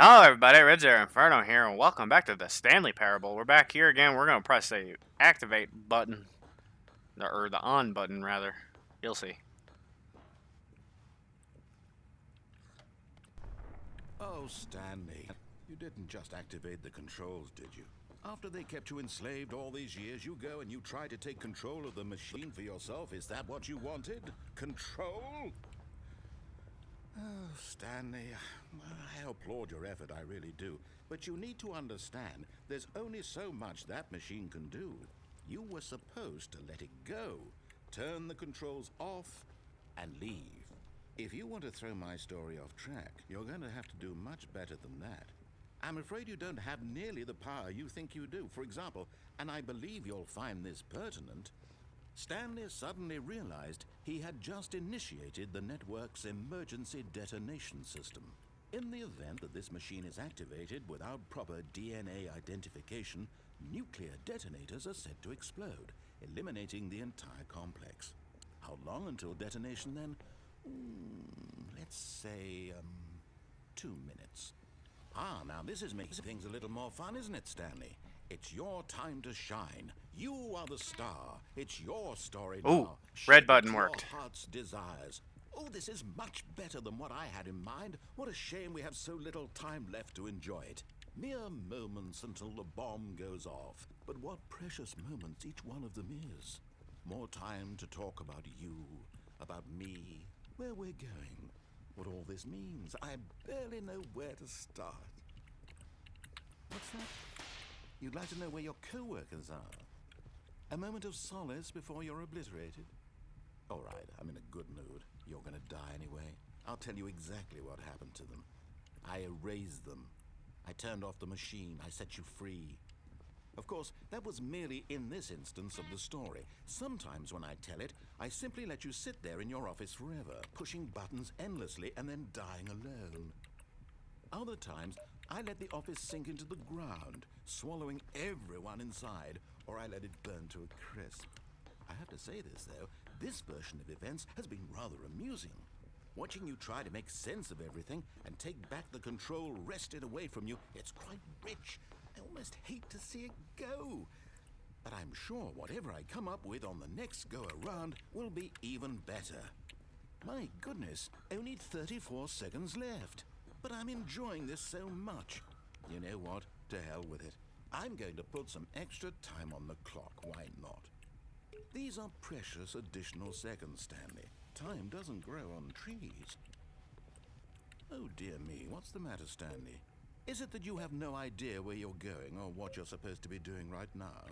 Hello, everybody. Red Zero Inferno here, and welcome back to the Stanley Parable. We're back here again. We're going to press the activate button, or the on button, rather. You'll see. Oh, Stanley, you didn't just activate the controls, did you? After they kept you enslaved all these years, you go and you try to take control of the machine for yourself. Is that what you wanted? Control? Oh, Stanley, I applaud your effort, I really do. But you need to understand, there's only so much that machine can do. You were supposed to let it go, turn the controls off, and leave. If you want to throw my story off track, you're going to have to do much better than that. I'm afraid you don't have nearly the power you think you do. For example, and I believe you'll find this pertinent, Stanley suddenly realized he had just initiated the network's emergency detonation system. In the event that this machine is activated without proper DNA identification, nuclear detonators are set to explode, eliminating the entire complex. How long until detonation then? Let's say, 2 minutes. Now this is making things a little more fun, isn't it, Stanley? It's your time to shine. You are the star. It's your story now. Ooh, red Shape button it to worked. Your heart's desires. Oh, this is much better than what I had in mind. What a shame we have so little time left to enjoy it. Mere moments until the bomb goes off. But what precious moments each one of them is. More time to talk about you, about me, where we're going, what all this means. I barely know where to start. What's that? You'd like to know where your co-workers are? A moment of solace before you're obliterated? All right, I'm in a good mood. You're gonna die anyway. I'll tell you exactly what happened to them. I erased them. I turned off the machine. I set you free. Of course, that was merely in this instance of the story. Sometimes when I tell it, I simply let you sit there in your office forever, pushing buttons endlessly and then dying alone. Other times, I let the office sink into the ground, swallowing everyone inside, or I let it burn to a crisp. I have to say this, though, this version of events has been rather amusing. Watching you try to make sense of everything and take back the control wrested away from you, it's quite rich. I almost hate to see it go. But I'm sure whatever I come up with on the next go-around will be even better. My goodness, only 34 seconds left. But I'm enjoying this so much. You know what? To hell with it. I'm going to put some extra time on the clock. Why not? These are precious additional seconds, Stanley. Time doesn't grow on trees. Oh dear me, what's the matter, Stanley? Is it that you have no idea where you're going or what you're supposed to be doing right now?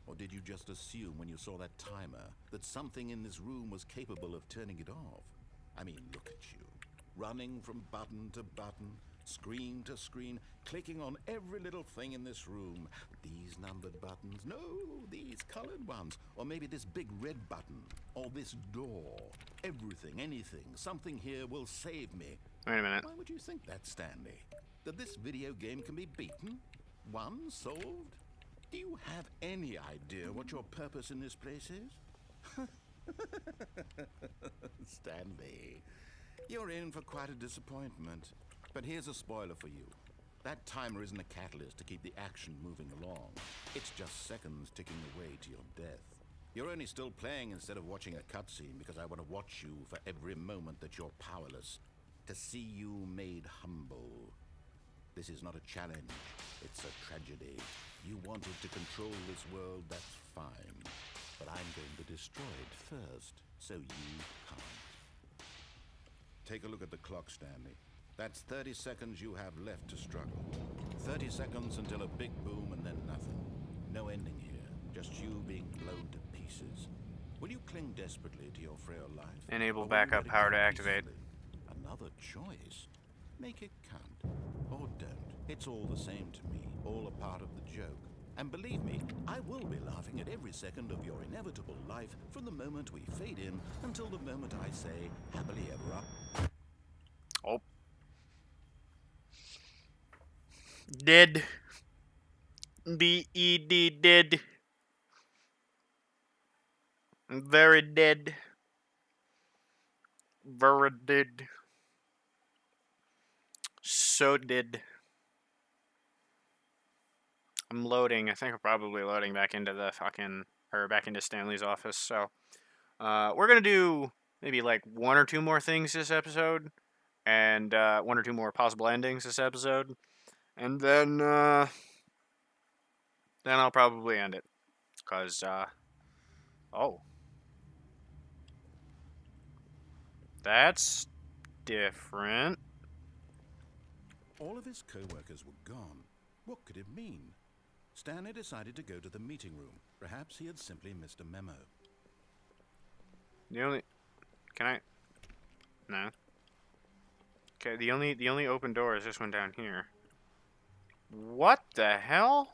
Or did you just assume when you saw that timer that something in this room was capable of turning it off? I mean, look at you. Running from button to button, screen to screen, clicking on every little thing in this room. These numbered buttons, no, these colored ones. Or maybe this big red button, or this door. Everything, anything, something here will save me. Wait a minute. Why would you think that, Stanley? That this video game can be beaten? Won? Solved? Do you have any idea what your purpose in this place is? Stanley, you're in for quite a disappointment. But here's a spoiler for you. That timer isn't a catalyst to keep the action moving along. It's just seconds ticking away to your death. You're only still playing instead of watching a cutscene because I want to watch you for every moment that you're powerless. To see you made humble. This is not a challenge, it's a tragedy. You wanted to control this world, that's fine. But I'm going to destroy it first, so you can't. Take a look at the clock, Stanley. That's 30 seconds you have left to struggle. 30 seconds until a big boom and then nothing. No ending here, just you being blown to pieces. Will you cling desperately to your frail life? Enable backup power to activate. Another choice. Make it count. Or don't. It's all the same to me. All a part of the joke. And believe me, I will be laughing at every second of your inevitable life from the moment we fade in until the moment I say, happily ever after. Oh. Dead. D-E-D, dead. Very dead. Very dead. So dead. I'm loading. I think I'm probably loading back into the back into Stanley's office. So, we're gonna do maybe like one or two more things this episode, and one or two more possible endings this episode, and then I'll probably end it. Cause oh, that's different. All of his co-workers were gone. What could it mean? Stanley decided to go to the meeting room. Perhaps he had simply missed a memo. The only can I no. Okay, the only open door is this one down here. What the hell?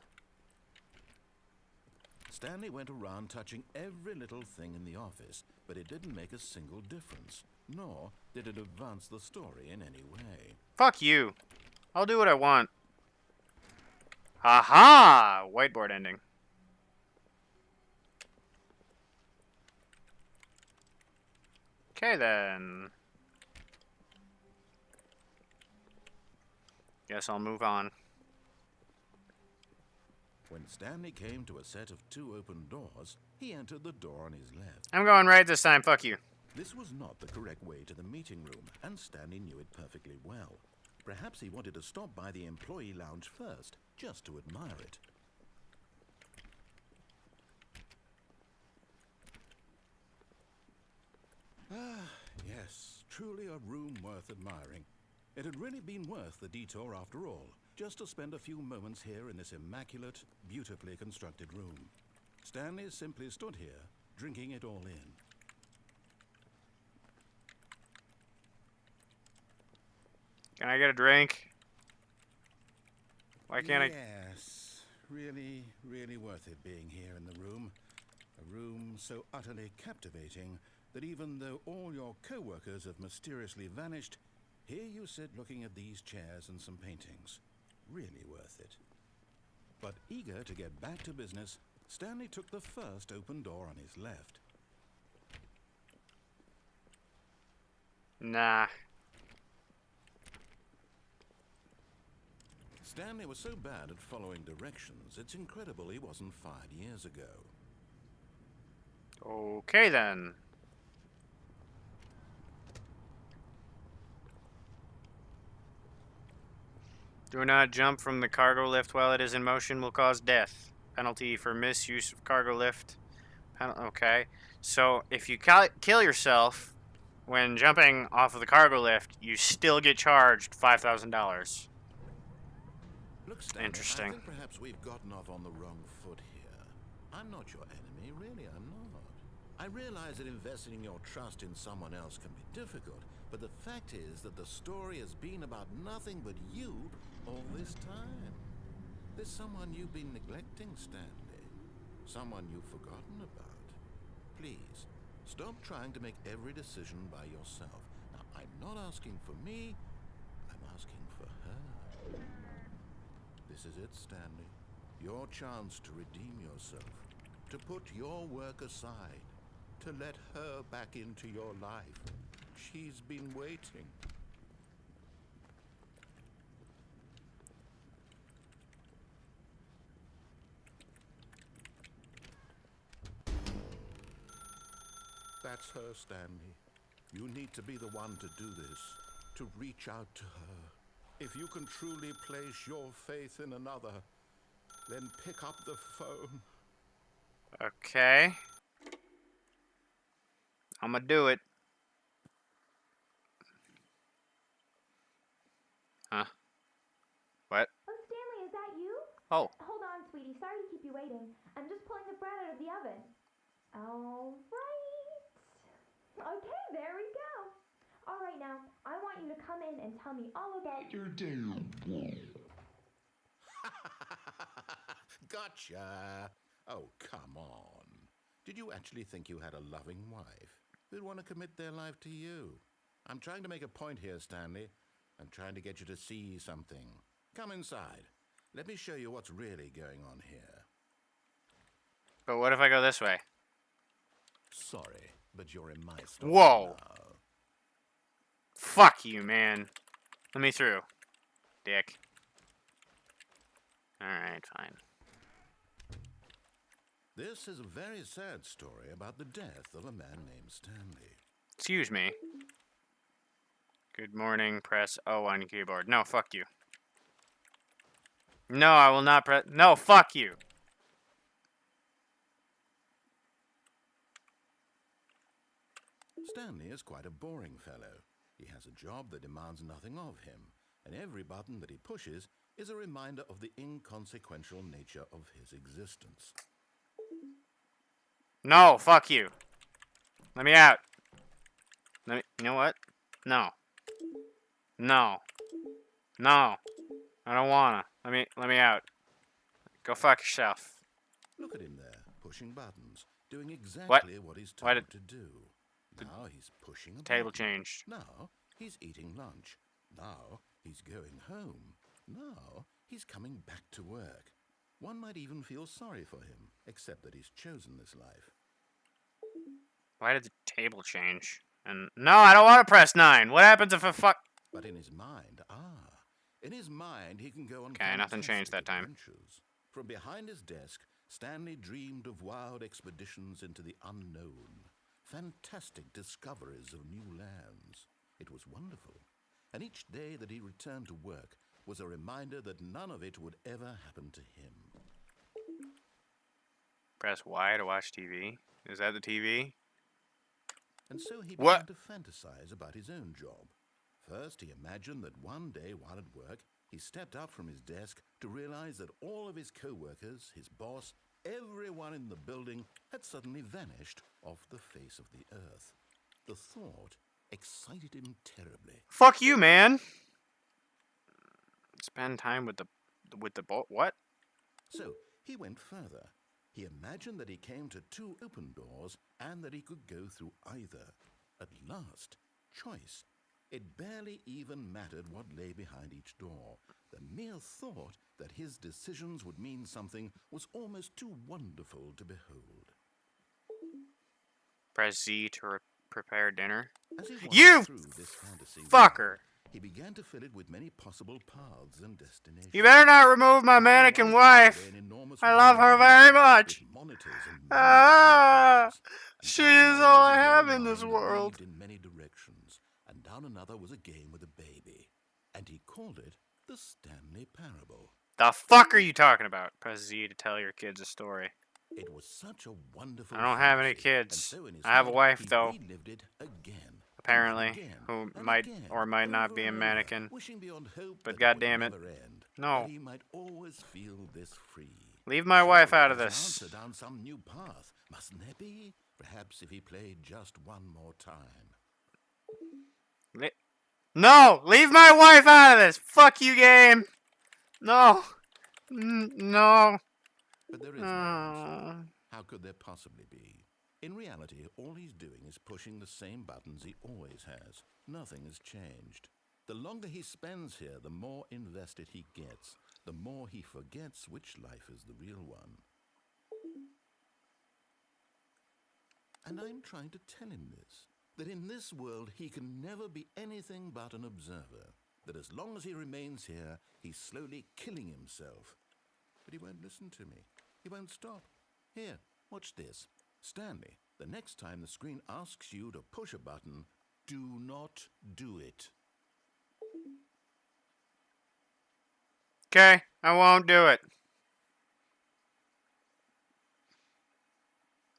Stanley went around touching every little thing in the office, but it didn't make a single difference, nor did it advance the story in any way. Fuck you. I'll do what I want. Haha! Whiteboard ending. Okay then. Guess I'll move on. When Stanley came to a set of two open doors, he entered the door on his left. I'm going right this time, fuck you. This was not the correct way to the meeting room, and Stanley knew it perfectly well. Perhaps he wanted to stop by the employee lounge first, just to admire it. Ah, yes, truly a room worth admiring. It had really been worth the detour after all, just to spend a few moments here in this immaculate, beautifully constructed room. Stanley simply stood here, drinking it all in. Can I get a drink? Why can't I? Yes, really, really worth it being here in the room. A room so utterly captivating that even though all your co-workers have mysteriously vanished, here you sit looking at these chairs and some paintings. Really worth it. But eager to get back to business, Stanley took the first open door on his left. Nah. Stanley was so bad at following directions, it's incredible he wasn't fired years ago. Okay then. Do not jump from the cargo lift while it is in motion will cause death. Penalty for misuse of cargo lift. Okay. So if you kill yourself when jumping off of the cargo lift, you still get charged $5,000. Look, Stanley, Interesting. I think perhaps we've gotten off on the wrong foot here. I'm not your enemy, really, I'm not. I realize that investing your trust in someone else can be difficult, but the fact is that the story has been about nothing but you all this time. There's someone you've been neglecting, Stanley. Someone you've forgotten about. Please, stop trying to make every decision by yourself. Now, I'm not asking for me, I'm asking for her. This is it, Stanley. Your chance to redeem yourself. To put your work aside. To let her back into your life. She's been waiting. That's her, Stanley. You need to be the one to do this. To reach out to her. If you can truly place your faith in another, then pick up the phone. Okay. I'm gonna do it. Huh? What? Oh, Stanley, is that you? Oh. Hold on, sweetie. Sorry to keep you waiting. I'm just pulling the bread out of the oven. All right. Okay, there we go. All right, now, I want you to come in and tell me all about your day. Gotcha. Oh, come on. Did you actually think you had a loving wife who'd want to commit their life to you? I'm trying to make a point here, Stanley. I'm trying to get you to see something. Come inside. Let me show you what's really going on here. But what if I go this way? Sorry, but you're in my story Whoa. now. Fuck you, man. Let me through. Dick. Alright, fine. This is a very sad story about the death of a man named Stanley. Excuse me. Good morning. Press O on your keyboard. No, fuck you. No, I will not press. No, fuck you. Stanley is quite a boring fellow. He has a job that demands nothing of him, and every button that he pushes is a reminder of the inconsequential nature of his existence. No, fuck you. Let me out. You know what? No. No. No. I don't wanna. Let me out. Go fuck yourself. Look at him there, pushing buttons, doing What? exactly what he's Why told did to do. Now he's pushing a table button. changed? Now he's eating lunch. Now he's going home. Now he's coming back to work. One might even feel sorry for him, except that he's chosen this life. Why did the table change? And no, I don't want to press 9. What happens if I fuck? But in his mind, he can go on Okay, nothing changed fantastic that time. adventures. From behind his desk, Stanley dreamed of wild expeditions into the unknown, fantastic discoveries of new lands. It was wonderful, and each day that he returned to work was a reminder that none of it would ever happen to him. Press Y to watch TV. Is that the TV? And so he What? began to fantasize about his own job. First, he imagined that one day while at work, he stepped up from his desk to realize that all of his co-workers, his boss, everyone in the building had suddenly vanished off the face of the earth. The thought excited him terribly. Fuck you, man. Spend time with the what? So he went further. He imagined that he came to 2 open doors and that he could go through either. At last, choice. It barely even mattered what lay behind each door. The mere thought that his decisions would mean something was almost too wonderful to behold. Press Z to prepare dinner. As he wandered You through this fantasy fucker! world, he began to fill it with many possible paths and destinations. You better not remove my mannequin wife. I love her very much. Ah, she is all I have in this world. In many directions, and down another was a game with a baby, and he called it the Stanley Parable. The fuck are you talking about? Press Z to tell your kids a story. It was such a wonderful. I don't have any fantasy, kids. and so in his I have a head, wife, he though. relived it again. Apparently, Again, who and might again, or might not over be a and over, mannequin. wishing beyond hope But that goddamn would it, never end, no. that he might always feel this free. Leave my wife out of Surely this. there's an answer down some new path, mustn't there be? Perhaps if he played just one more time. No! Leave my wife out of this! Fuck you, game! No! No! But there is no answer. How could there possibly be? In reality, all he's doing is pushing the same buttons he always has. Nothing has changed. The longer he spends here, the more invested he gets, the more he forgets which life is the real one. And I'm trying to tell him this, that in this world he can never be anything but an observer, that as long as he remains here, he's slowly killing himself. But he won't listen to me. He won't stop. Here, watch this. Stanley, the next time the screen asks you to push a button, do not do it. Okay, I won't do it.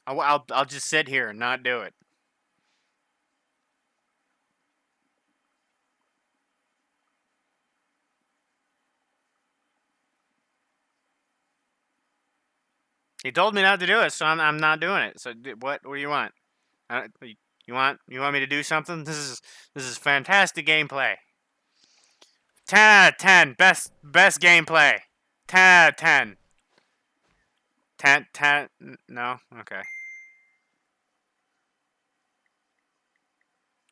I'll just sit here and not do it. He told me not to do it, so I'm not doing it. So what do you want? You want me to do something? This is fantastic gameplay. 10 out of 10. Best gameplay. 10 out of 10. 10. No? Okay.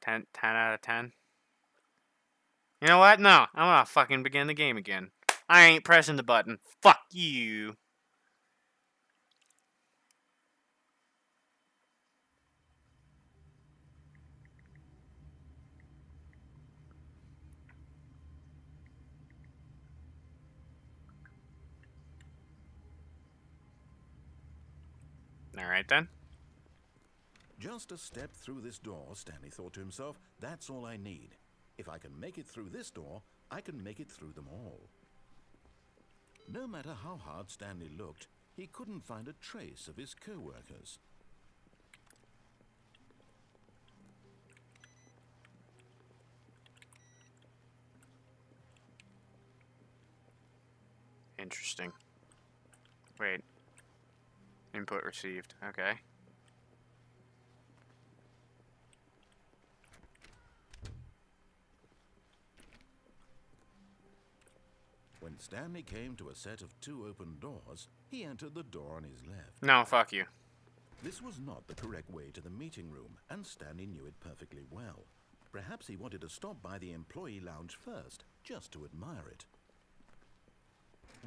10 out of 10. You know what? No. I'm gonna fucking begin the game again. I ain't pressing the button. Fuck you. Alright then. Just a step through this door, Stanley thought to himself. That's all I need. If I can make it through this door, I can make it through them all. No matter how hard Stanley looked, he couldn't find a trace of his co-workers. Interesting. Wait. Input received. Okay. When Stanley came to a set of 2 open doors, he entered the door on his left. No, fuck you. This was not the correct way to the meeting room, and Stanley knew it perfectly well. Perhaps he wanted to stop by the employee lounge first, just to admire it.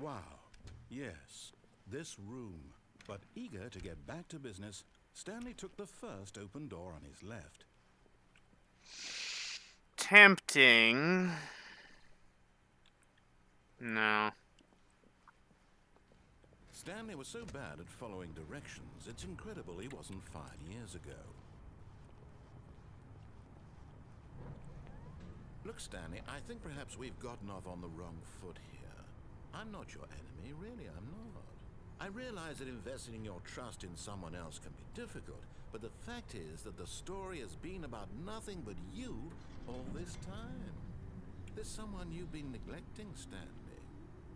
Wow, yes, this room. But eager to get back to business, Stanley took the first open door on his left. Tempting. No. Stanley was so bad at following directions, it's incredible he wasn't 5 years ago. Look, Stanley, I think perhaps we've gotten off on the wrong foot here. I'm not your enemy, really, I'm not. I realize that investing your trust in someone else can be difficult, but the fact is that the story has been about nothing but you all this time. There's someone you've been neglecting, Stanley.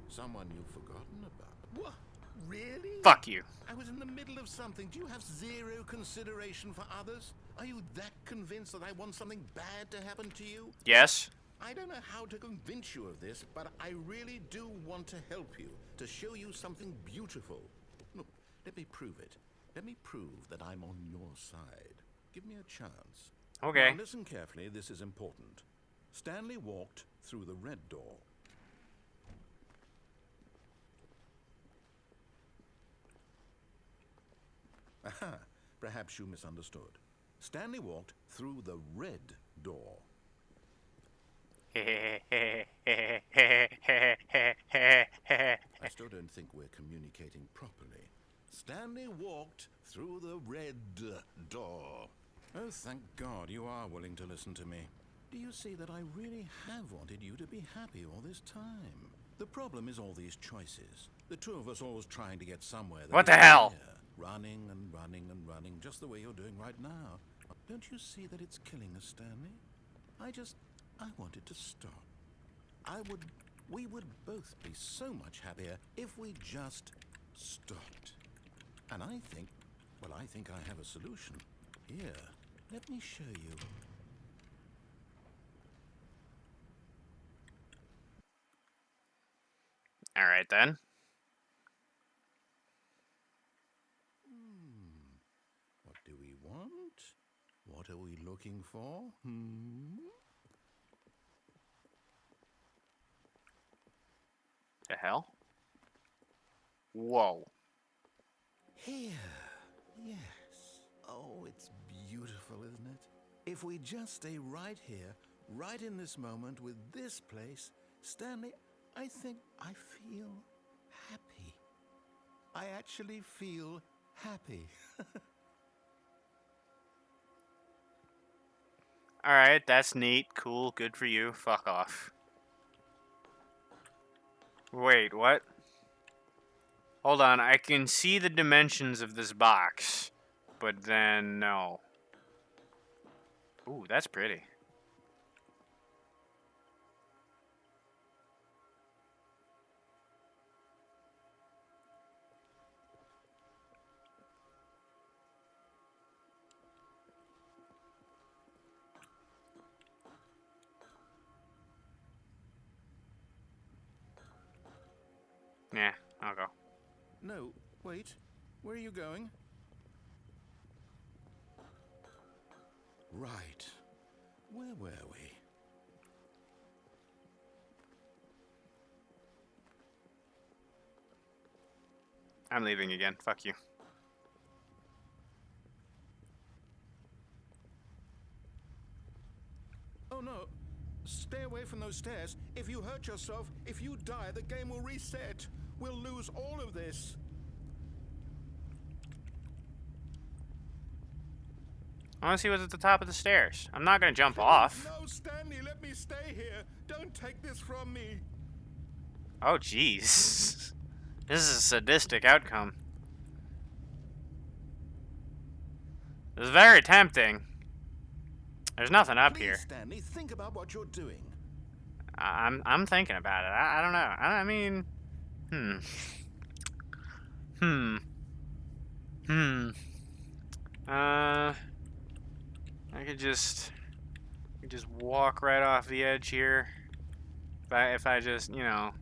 Someone you've forgotten about. What? Really? Fuck you. I was in the middle of something. Do you have zero consideration for others? Are you that convinced that I want something bad to happen to you? Yes. I don't know how to convince you of this, but I really do want to help you, to show you something beautiful. Look, let me prove it. Let me prove that I'm on your side. Give me a chance. Okay. Now listen carefully, this is important. Stanley walked through the red door. Aha, perhaps you misunderstood. Stanley walked through the red door. I still don't think we're communicating properly. Stanley walked through the red door. Oh, thank God you are willing to listen to me. Do you see that I really have wanted you to be happy all this time? The problem is all these choices. The two of us always trying to get somewhere. What the hell? Here, running and running and running, just the way you're doing right now. Don't you see that it's killing us, Stanley? I wanted to stop. We would both be so much happier if we just stopped. And I think I have a solution. Here, let me show you. All right then. What do we want? What are we looking for? The hell? Whoa. Here. Yes. Oh, it's beautiful, isn't it? If we just stay right here, right in this moment with this place, Stanley, I think I feel happy. I actually feel happy. Alright, that's neat. Cool. Good for you. Fuck off. Wait, what? Hold on. I can see the dimensions of this box. But then, no. Ooh, that's pretty. Yeah, I'll go. No, wait. Where are you going? Right. Where were we? I'm leaving again. Fuck you. Oh no. Stay away from those stairs. If you hurt yourself, if you die, the game will reset. We'll lose all of this. I want to see what's at the top of the stairs. I'm not gonna jump Please, off. no, Stanley, let me stay here. Don't take this from me. Oh, jeez. This is a sadistic outcome. It's very tempting. There's nothing up Please, here. Stanley, think about what you're doing. I'm thinking about it. I don't know. I mean, hmm. Hmm. Hmm. I could just walk right off the edge here. If I just, you know,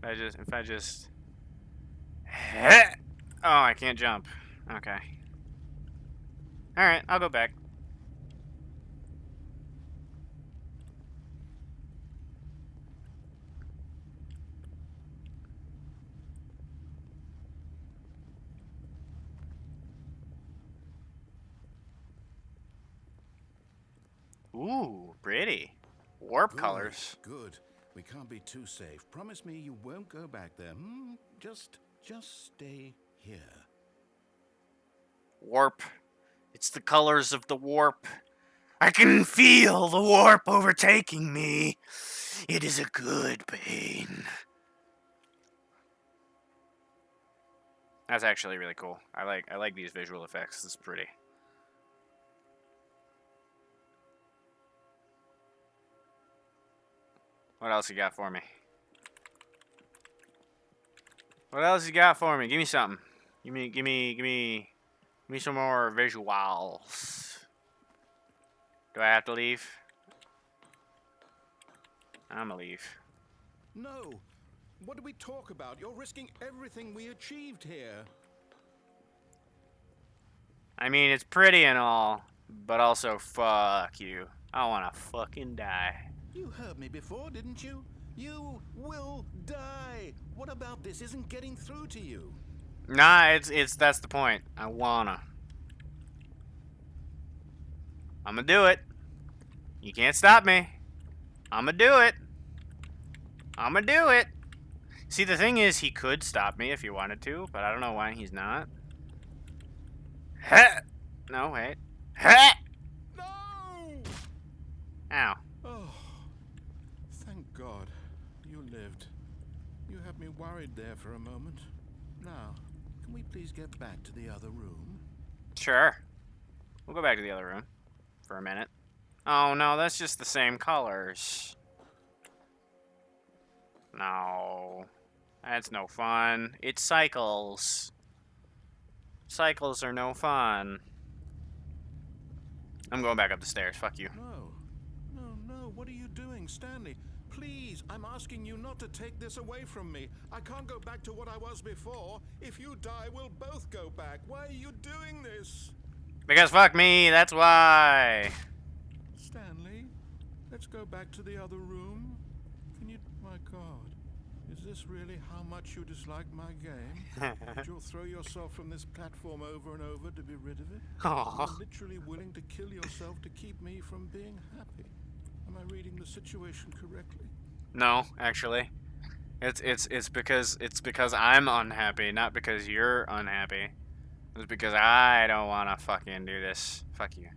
if I just oh, I can't jump. Okay. All right, I'll go back. Ooh, pretty. Warp Good, colors. good. We can't be too safe. Promise me you won't go back there. Just stay here. Warp. It's the colors of the warp. I can feel the warp overtaking me. It is a good pain. That's actually really cool. I like these visual effects. This is pretty. What else you got for me? What else you got for me? Give me something. Give me some more visuals. Do I have to leave? I'ma leave. No. What do we talk about? You're risking everything we achieved here. I mean, it's pretty and all, but also fuck you. I wanna fucking die. You heard me before, didn't you? You will die. What about this isn't getting through to you? Nah, it's that's the point. I wanna. I'ma do it. You can't stop me. I'ma do it. I'ma do it. See, the thing is, he could stop me if he wanted to, but I don't know why he's not. Heh. No, wait. Heh. No! Ow. Oh, thank God you lived. You had me worried there for a moment. Now, can we please get back to the other room? Sure. We'll go back to the other room for a minute. Oh, no, that's just the same colors. No. That's no fun. It cycles. Cycles are no fun. I'm going back up the stairs. Fuck you. No. No. What are you doing, Stanley? Please, I'm asking you not to take this away from me. I can't go back to what I was before. If you die, we'll both go back. Why are you doing this? Because fuck me, that's why. Stanley, let's go back to the other room. Can you... My God. Is this really how much you dislike my game? That you'll throw yourself from this platform over and over to be rid of it? Aw. You're literally willing to kill yourself to keep me from being happy. Am I reading the situation correctly? No, actually. It's because I'm unhappy, not because you're unhappy. It's because I don't wanna fucking do this. Fuck you.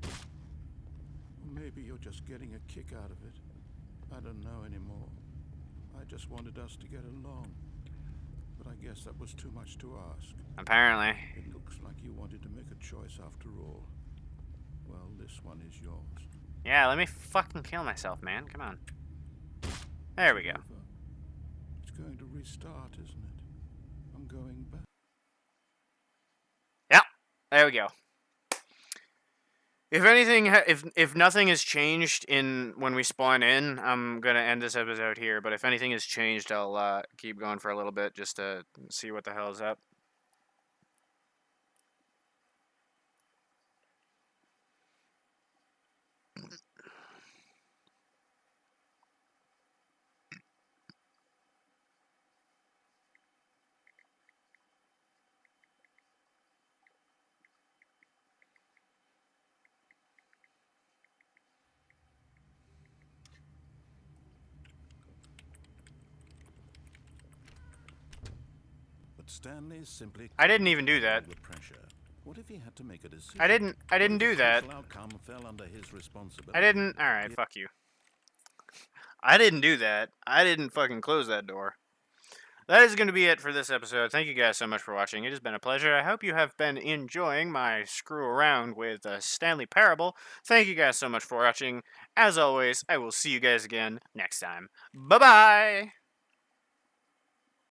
Or maybe you're just getting a kick out of it. I don't know anymore. I just wanted us to get along. But I guess that was too much to ask. Apparently. It looks like you wanted to make a choice after all. Well, this one is yours. Yeah, let me fucking kill myself, man. Come on. There we go. Over. It's going to restart, isn't it? I'm going back. Yep. There we go. If anything, if nothing has changed in when we spawn in, I'm gonna end this episode here. But if anything has changed, I'll keep going for a little bit just to see what the hell is up. But Stanley simply I didn't even do couldn't that. handle the pressure. What if he had to make a decision? I didn't What if do the that. crucial outcome fell under his responsibility? I didn't. All right, fuck you. I didn't do that. I didn't fucking close that door. That is going to be it for this episode. Thank you guys so much for watching. It has been a pleasure. I hope you have been enjoying my screw around with Stanley Parable. Thank you guys so much for watching. As always, I will see you guys again next time. Bye-bye!